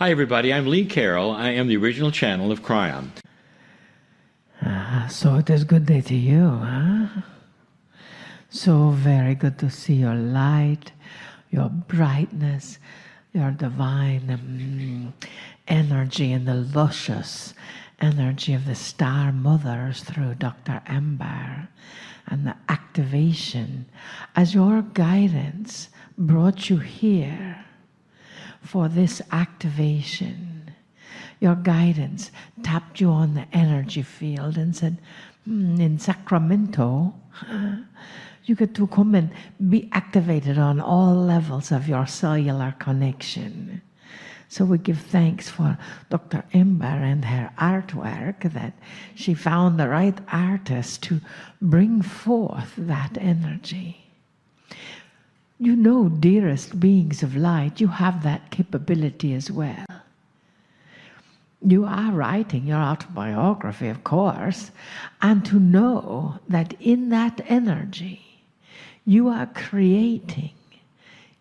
Hi everybody, I'm Lee Carroll. I am the original channel of Kryon. So it is good day to you, huh? So very good to see your light, your brightness, your divine energy and the luscious energy of the star mothers through Dr. Amber and the activation as your guidance brought you here for this activation. Your guidance tapped you on the energy field and said, in Sacramento, you get to come and be activated on all levels of your cellular connection. So we give thanks for Dr. Amber and her artwork that she found the right artist to bring forth that energy. You know, dearest beings of light, you have that capability as well. You are writing your autobiography, of course, and to know that in that energy, you are creating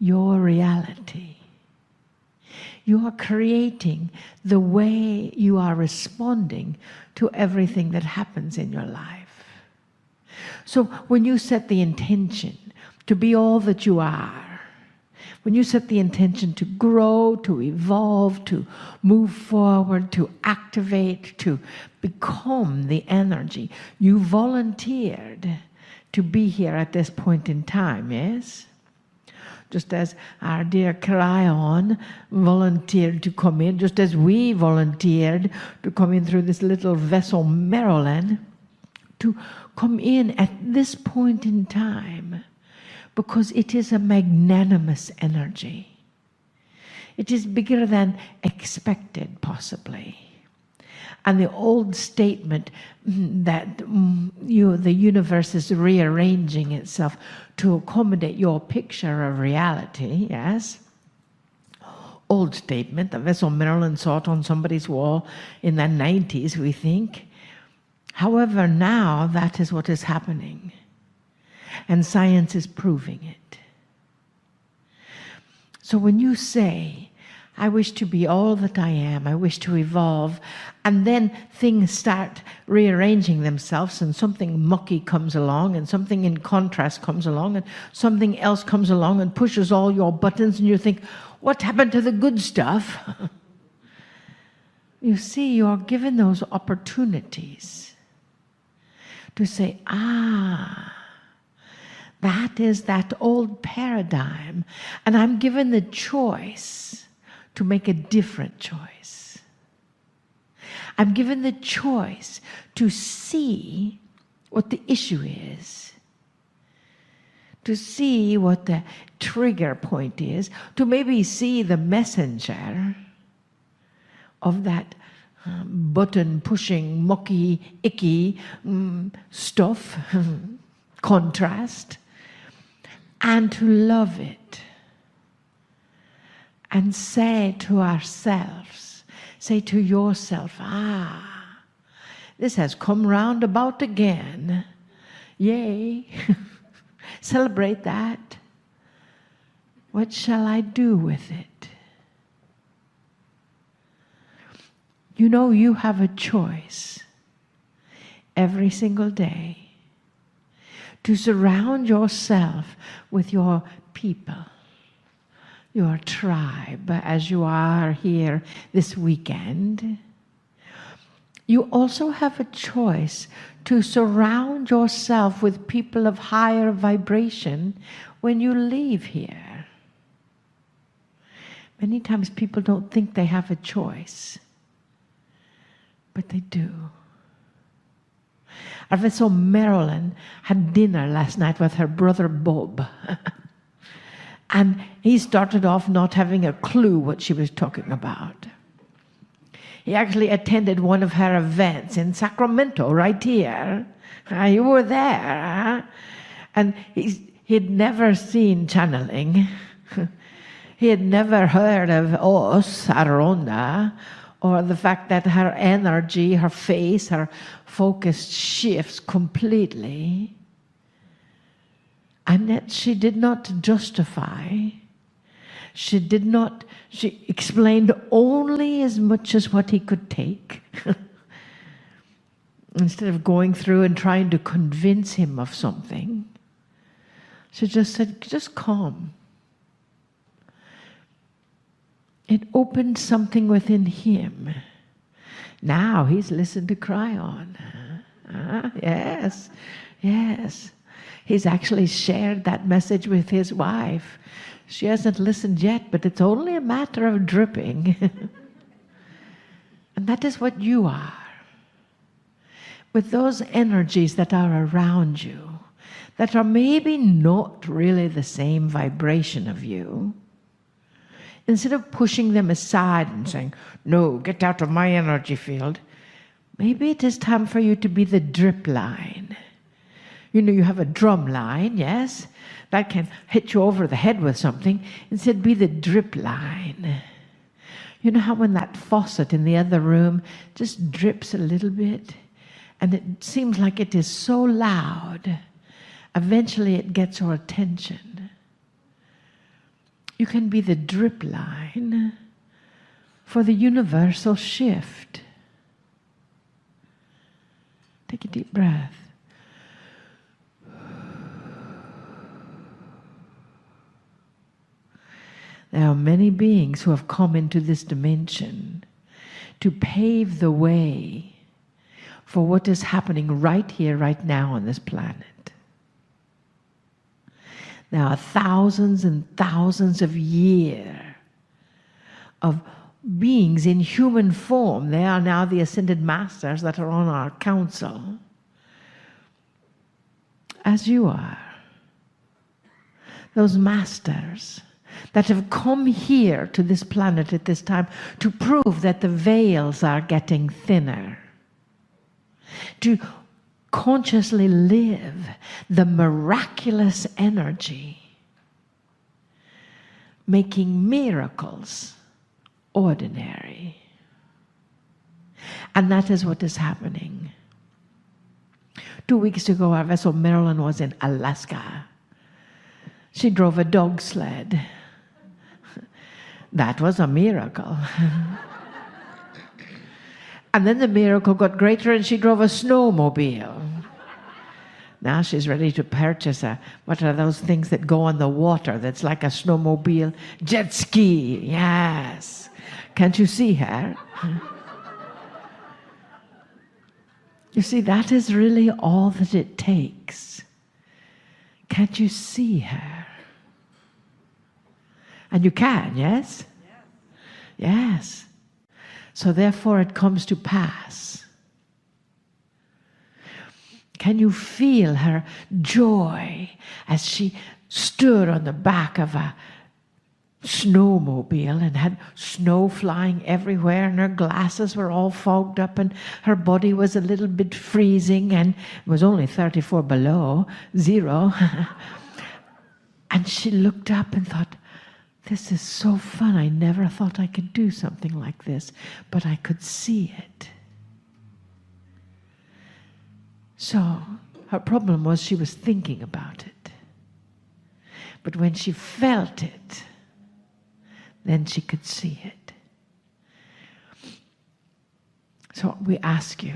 your reality. You are creating the way you are responding to everything that happens in your life. So when you set the intention to be all that you are, when you set the intention to grow, to evolve, to move forward, to activate, to become the energy, you volunteered to be here at this point in time, yes? Just as our dear Kryon volunteered to come in, just as we volunteered to come in through this little vessel, Maryland, to come in at this point in time, because it is a magnanimous energy. It is bigger than expected, possibly. And the old statement that the universe is rearranging itself to accommodate your picture of reality, yes? Old statement, the vessel Maryland saw it on somebody's wall in the 90s, we think. However, now that is what is happening. And science is proving it. So when you say, I wish to be all that I am, I wish to evolve, and then things start rearranging themselves and something mucky comes along and something in contrast comes along and something else comes along and pushes all your buttons and you think, what happened to the good stuff? You see, you're given those opportunities to say, that is that old paradigm, and I'm given the choice to make a different choice. I'm given the choice to see what the issue is, to see what the trigger point is, to maybe see the messenger of that button-pushing, mucky, icky stuff, contrast, and to love it. And say to ourselves, say to yourself, this has come round about again. Yay. Celebrate that. What shall I do with it? You know, you have a choice every single day to surround yourself with your people, your tribe, as you are here this weekend. You also have a choice to surround yourself with people of higher vibration when you leave here. Many times people don't think they have a choice, but they do. Our vessel Marilyn had dinner last night with her brother Bob. And he started off not having a clue what she was talking about. He actually attended one of her events in Sacramento, right here. You were there. And he'd never seen channeling. He had never heard of us, Aronda, or the fact that her energy, her face, her focus shifts completely. And yet she did not justify She explained only as much as what he could take. Instead of going through and trying to convince him of something, she just said, just come. It opened something within him. Now he's listened to Kryon. Yes, yes. He's actually shared that message with his wife. She hasn't listened yet, but it's only a matter of dripping. And that is what you are. With those energies that are around you, that are maybe not really the same vibration of you, instead of pushing them aside and saying, no, get out of my energy field, maybe it is time for you to be the drip line. You know, you have a drum line, yes? That can hit you over the head with something. Instead, be the drip line. You know how when that faucet in the other room just drips a little bit, and it seems like it is so loud, eventually it gets your attention. You can be the drip line for the universal shift. Take a deep breath. There are many beings who have come into this dimension to pave the way for what is happening right here, right now on this planet. There are thousands and thousands of years of beings in human form. They are now the ascended masters that are on our council, as you are. Those masters that have come here to this planet at this time to prove that the veils are getting thinner, to consciously live the miraculous energy, making miracles ordinary. And that is what is happening. 2 weeks ago, our vessel Marilyn was in Alaska. She drove a dog sled. That was a miracle. And then the miracle got greater and she drove a snowmobile. Now she's ready to purchase what are those things that go on the water that's like a snowmobile? Jet ski, yes. Can't you see her? You see, that is really all that it takes. Can't you see her? And you can, yes? Yes. So therefore it comes to pass. Can you feel her joy as she stood on the back of a snowmobile and had snow flying everywhere and her glasses were all fogged up and her body was a little bit freezing and it was only 34 below zero. And she looked up and thought, this is so fun. I never thought I could do something like this, but I could see it. So her problem was she was thinking about it. But when she felt it, then she could see it. So we ask you,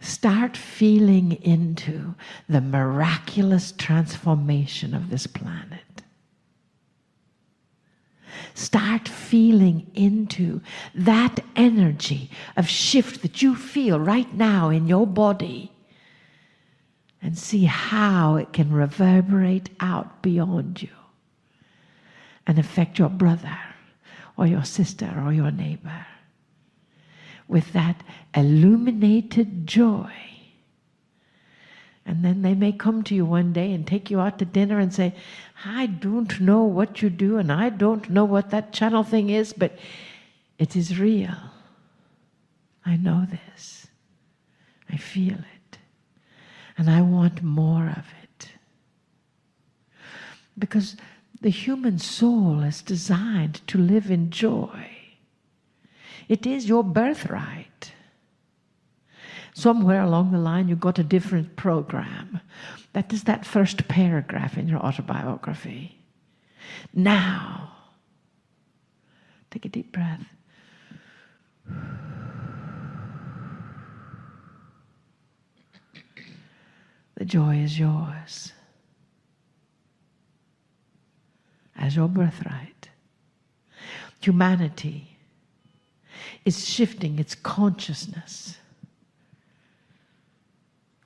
start feeling into the miraculous transformation of this planet. Start feeling into that energy of shift that you feel right now in your body and see how it can reverberate out beyond you and affect your brother or your sister or your neighbor with that illuminated joy. And then they may come to you one day and take you out to dinner and say, I don't know what you do and I don't know what that channel thing is, but it is real. I know this. I feel it. And I want more of it. Because the human soul is designed to live in joy. It is your birthright. Somewhere along the line you got a different program. That is that first paragraph in your autobiography. Now, Take a deep breath. The joy is yours as your birthright. Humanity is shifting its consciousness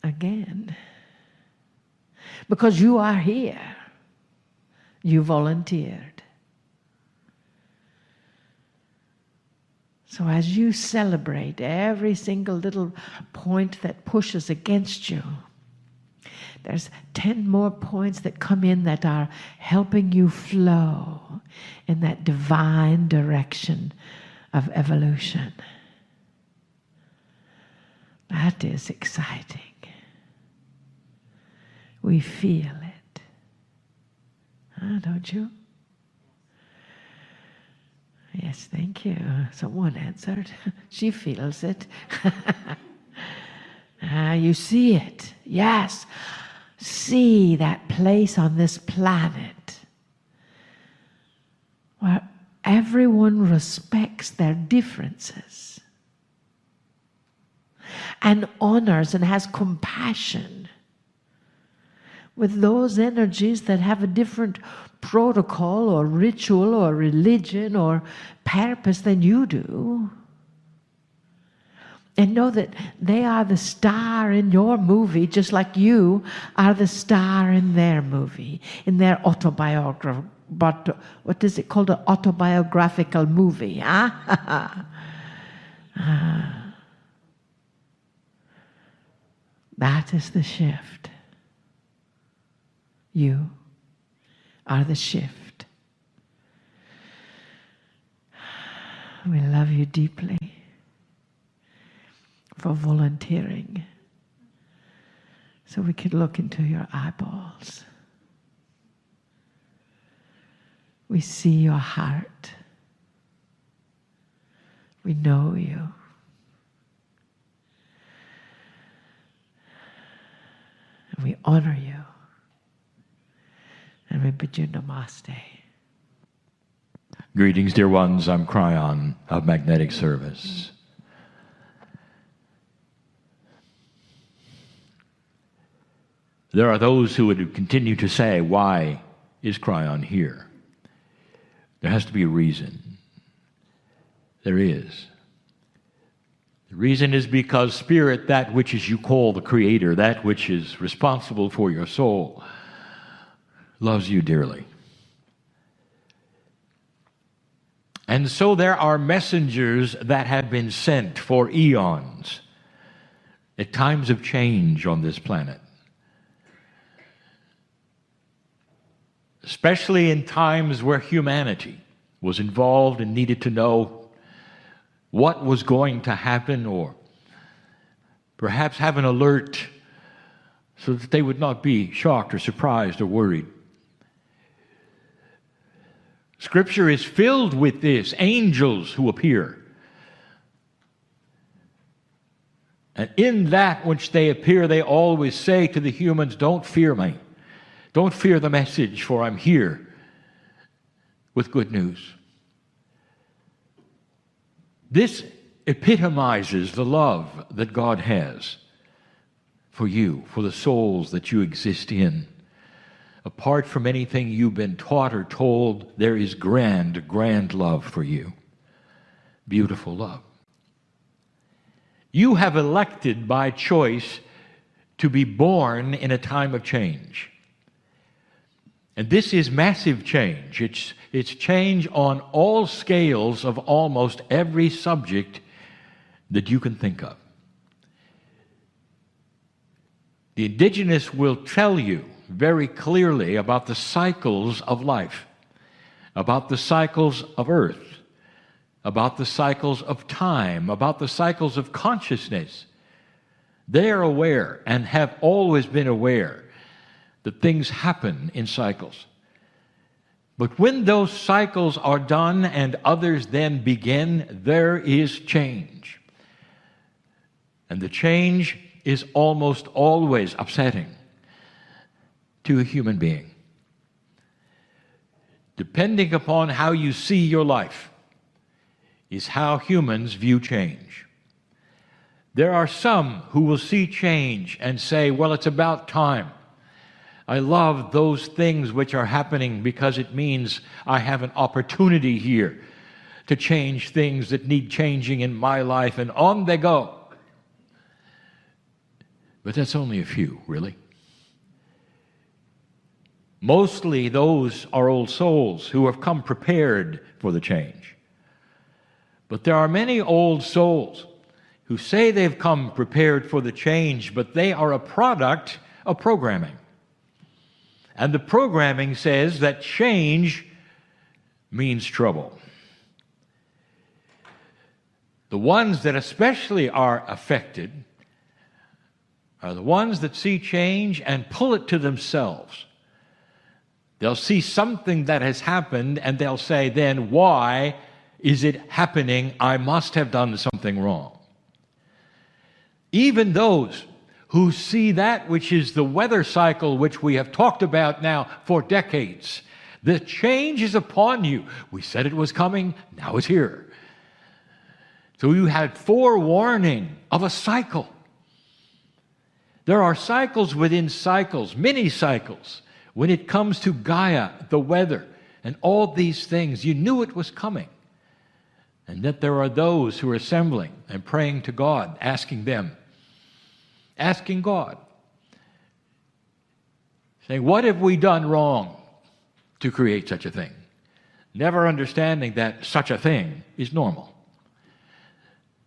again. Because you are here. You volunteered. So as you celebrate every single little point that pushes against you, there's 10 more points that come in that are helping you flow in that divine direction of evolution. That is exciting. We feel it. Don't you? Yes, thank you. Someone answered. She feels it. You see it. Yes. See that place on this planet where everyone respects their differences and honors and has compassion with those energies that have a different protocol or ritual or religion or purpose than you do. And know that they are the star in your movie, just like you are the star in their movie, in their autobiography. But what is it called? An autobiographical movie, huh? That is the shift. You are the shift. We love you deeply for volunteering so we could look into your eyeballs. We see your heart. We know you. And we honor you. And we bid you namaste. Greetings, dear ones. I'm Kryon of Magnetic Service. There are those who would continue to say, why is Kryon here? There has to be a reason. There is. The reason is because Spirit, that which is you call the Creator, that which is responsible for your soul, loves you dearly. And so there are messengers that have been sent for eons at times of change on this planet. Especially in times where humanity was involved and needed to know what was going to happen, or perhaps have an alert so that they would not be shocked or surprised or worried. Scripture is filled with this, angels who appear. And in that which they appear, they always say to the humans, don't fear me. Don't fear the message, for I'm here with good news. This epitomizes the love that God has for you, for the souls that you exist in. Apart from anything you've been taught or told, there is grand, grand love for you. Beautiful love. You have elected by choice to be born in a time of change. And this is massive change. It's change on all scales of almost every subject that you can think of. The indigenous will tell you very clearly about the cycles of life, about the cycles of earth, about the cycles of time, about the cycles of consciousness. They are aware and have always been aware that things happen in cycles. But when those cycles are done and others then begin, there is change. And the change is almost always upsetting to a human being. Depending upon how you see your life, is how humans view change. There are some who will see change and say, well, it's about time. I love those things which are happening because it means I have an opportunity here to change things that need changing in my life, and on they go. But that's only a few, really. Mostly those are old souls who have come prepared for the change. But there are many old souls who say they've come prepared for the change, but they are a product of programming. And the programming says that change means trouble. The ones that especially are affected are the ones that see change and pull it to themselves. They'll see something that has happened and they'll say, then why is it happening? I must have done something wrong. Even those who see that which is the weather cycle which we have talked about now for decades. The change is upon you. We said it was coming, now it's here. So you had forewarning of a cycle. There are cycles within cycles, many cycles. When it comes to Gaia, the weather, and all these things, you knew it was coming. And that there are those who are assembling and praying to God, asking God, saying, what have we done wrong to create such a thing? Never understanding that such a thing is normal.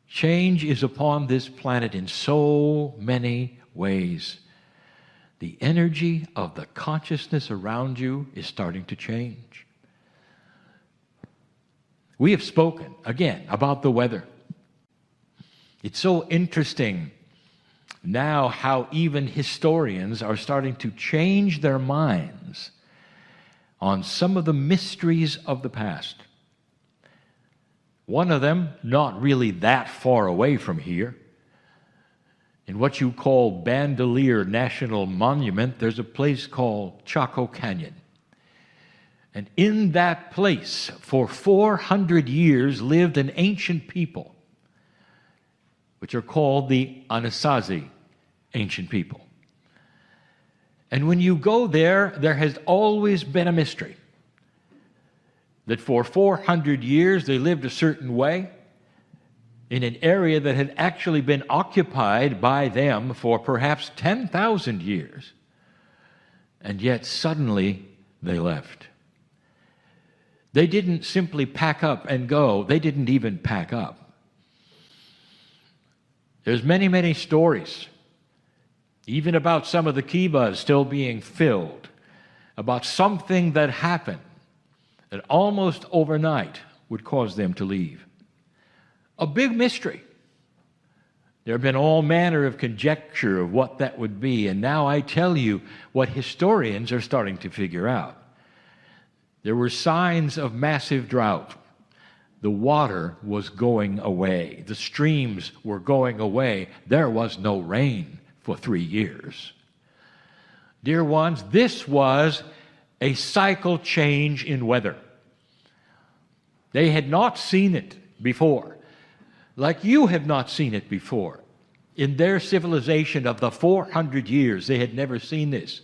Change is upon this planet in so many ways. The energy of the consciousness around you is starting to change. We have spoken, again, about the weather. It's so interesting now how even historians are starting to change their minds on some of the mysteries of the past. One of them, not really that far away from here, in what you call Bandelier National Monument, there's a place called Chaco Canyon. And in that place, for 400 years, lived an ancient people, which are called the Anasazi ancient people. And when you go there, there has always been a mystery. That for 400 years they lived a certain way in an area that had actually been occupied by them for perhaps 10,000 years. And yet suddenly they left. They didn't simply pack up and go. They didn't even pack up. There's many, many stories, even about some of the kivas still being filled, about something that happened that almost overnight would cause them to leave. A big mystery. There have been all manner of conjecture of what that would be, and now I tell you what historians are starting to figure out. There were signs of massive drought. The water was going away. The streams were going away. There was no rain for 3 years. Dear ones, this was a cycle change in weather. They had not seen it before, like you have not seen it before. In their civilization of the 400 years, they had never seen this.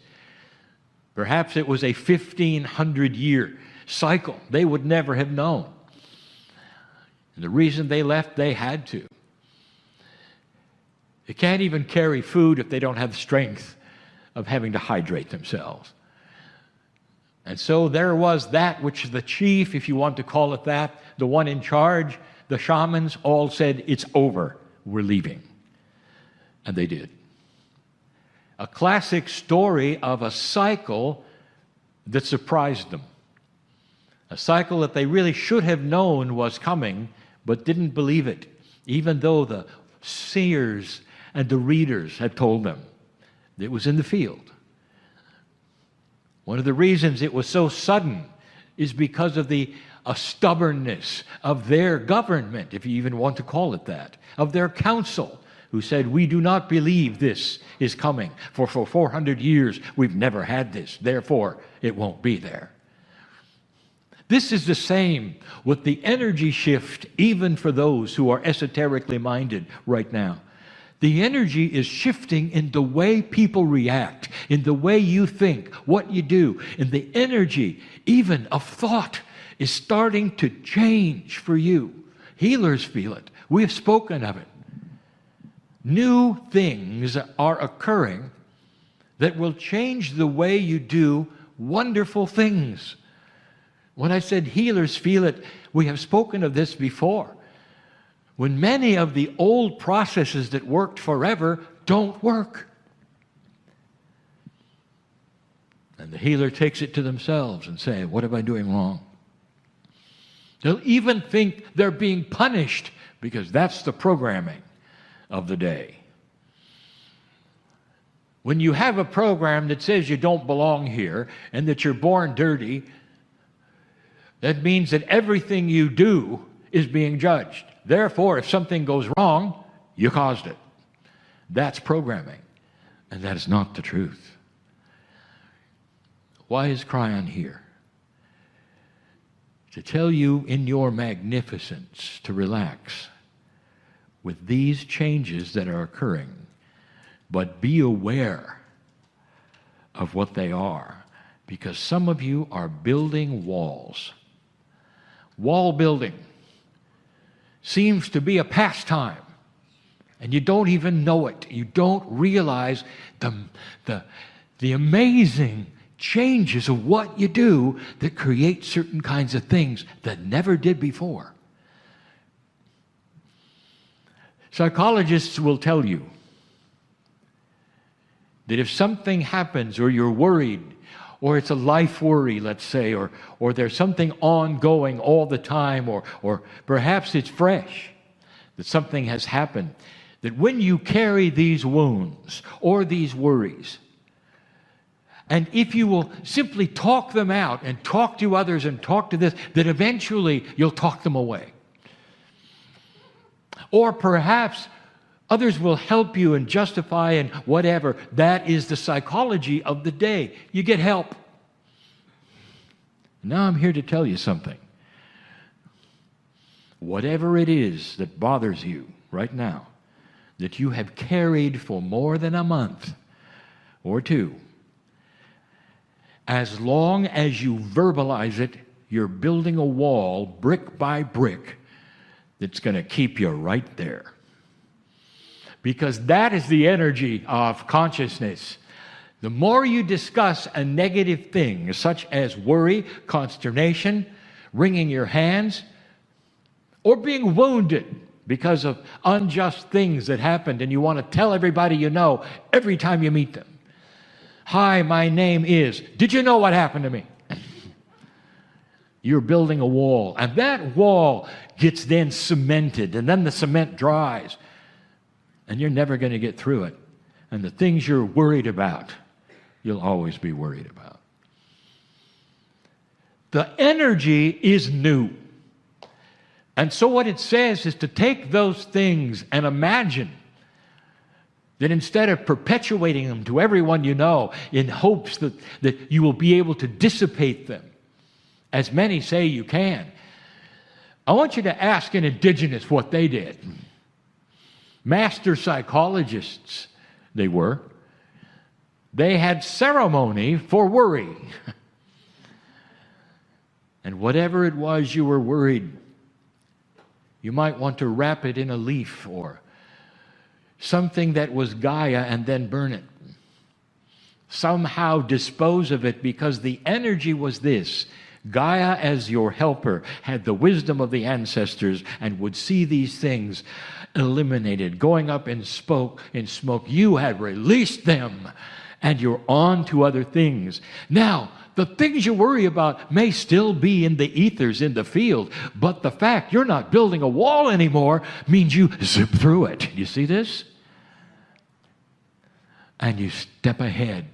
Perhaps it was a 1,500-year cycle. They would never have known. And the reason they left, they had to. They can't even carry food if they don't have the strength of having to hydrate themselves. And so there was that which is the chief, if you want to call it that, the one in charge. The shamans all said, it's over, we're leaving. And they did. A classic story of a cycle that surprised them. A cycle that they really should have known was coming, but didn't believe it, even though the seers and the readers had told them. It was in the field. One of the reasons it was so sudden is because of the stubbornness of their government, if you even want to call it that, of their council, who said, we do not believe this is coming. For 400 years, we've never had this. Therefore, it won't be there. This is the same with the energy shift, even for those who are esoterically minded right now. The energy is shifting in the way people react, in the way you think, what you do, and the energy, even of thought, is starting to change for you. Healers feel it. We have spoken of it. New things are occurring that will change the way you do wonderful things. When I said healers feel it, we have spoken of this before. When many of the old processes that worked forever don't work. And the healer takes it to themselves and say, what am I doing wrong? They'll even think they're being punished because that's the programming of the day. When you have a program that says you don't belong here and that you're born dirty, that means that everything you do is being judged. Therefore, if something goes wrong, you caused it. That's programming, and that is not the truth. Why is Kryon here? To tell you in your magnificence to relax with these changes that are occurring, but be aware of what they are, because some of you are building walls. Wall building seems to be a pastime, and you don't even know it. You don't realize the amazing changes of what you do that create certain kinds of things that never did before. Psychologists will tell you that if something happens or you're worried, or it's a life worry, let's say, or there's something ongoing all the time, or perhaps it's fresh, that something has happened, that when you carry these wounds or these worries, and if you will simply talk them out and talk to others and talk to this, that eventually you'll talk them away. Or perhaps others will help you and justify and whatever. That is the psychology of the day. You get help. Now I'm here to tell you something. Whatever it is that bothers you right now, that you have carried for more than a month or two, as long as you verbalize it, you're building a wall brick by brick that's going to keep you right there. Because that is the energy of consciousness. The more you discuss a negative thing, such as worry, consternation, wringing your hands, or being wounded because of unjust things that happened, and you want to tell everybody you know every time you meet them. Hi, my name is. Did you know what happened to me? You're building a wall, and that wall gets then cemented, and then the cement dries, and you're never going to get through it. And the things you're worried about, you'll always be worried about. The energy is new. And so what it says is to take those things and imagine that instead of perpetuating them to everyone you know in hopes that you will be able to dissipate them, as many say you can, I want you to ask an indigenous what they did. Master psychologists, they were. They had ceremony for worry. And whatever it was you were worried, you might want to wrap it in a leaf or something that was Gaia and then burn it. Somehow dispose of it, because the energy was this. Gaia, as your helper, had the wisdom of the ancestors and would see these things eliminated, going up in smoke. You had released them, and you're on to other things. Now, the things you worry about may still be in the ethers, in the field, but the fact you're not building a wall anymore means you zip through it. You see this? And you step ahead.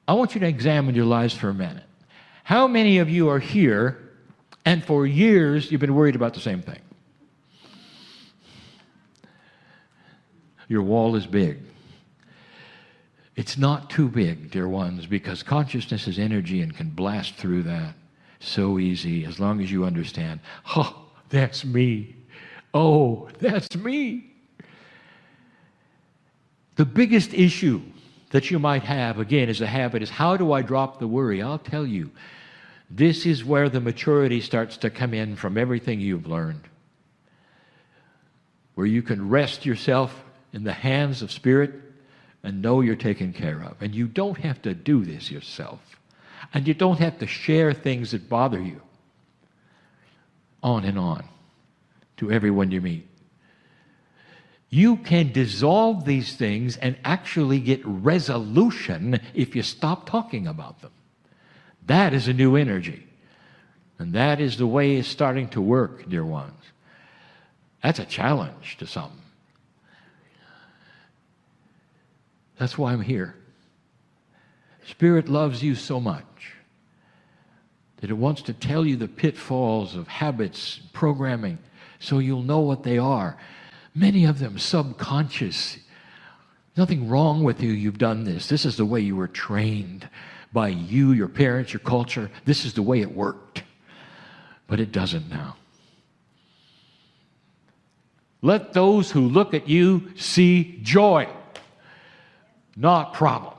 I want you to examine your lives for a minute. How many of you are here, and for years you've been worried about the same thing? Your wall is big. It's not too big, dear ones, because consciousness is energy and can blast through that. So easy as long as you understand, oh, that's me. Oh, that's me. The biggest issue that you might have, again, as a habit, is how do I drop the worry? I'll tell you, this is where the maturity starts to come in from everything you've learned, where you can rest yourself in the hands of Spirit and know you're taken care of. And you don't have to do this yourself. And you don't have to share things that bother you on and on to everyone you meet. You can dissolve these things and actually get resolution if you stop talking about them. That is a new energy. And that is the way it's starting to work, dear ones. That's a challenge to some. That's why I'm here. Spirit loves you so much that it wants to tell you the pitfalls of habits, programming, so you'll know what they are. Many of them subconscious. Nothing wrong with you. You've done this. This is the way you were trained by you, your parents, your culture. This is the way it worked. But it doesn't now. Let those who look at you see joy, not problem.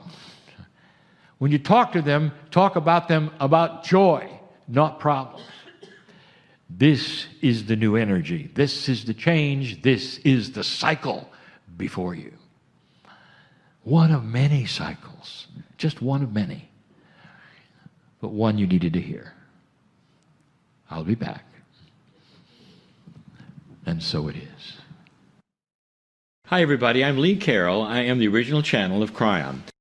When you talk to them, talk about them about joy, not problems. This is the new energy. This is the change. This is the cycle before you. One of many cycles. Just one of many. But one you needed to hear. I'll be back. And so it is. Hi, everybody. I'm Lee Carroll. I am the original channel of Kryon.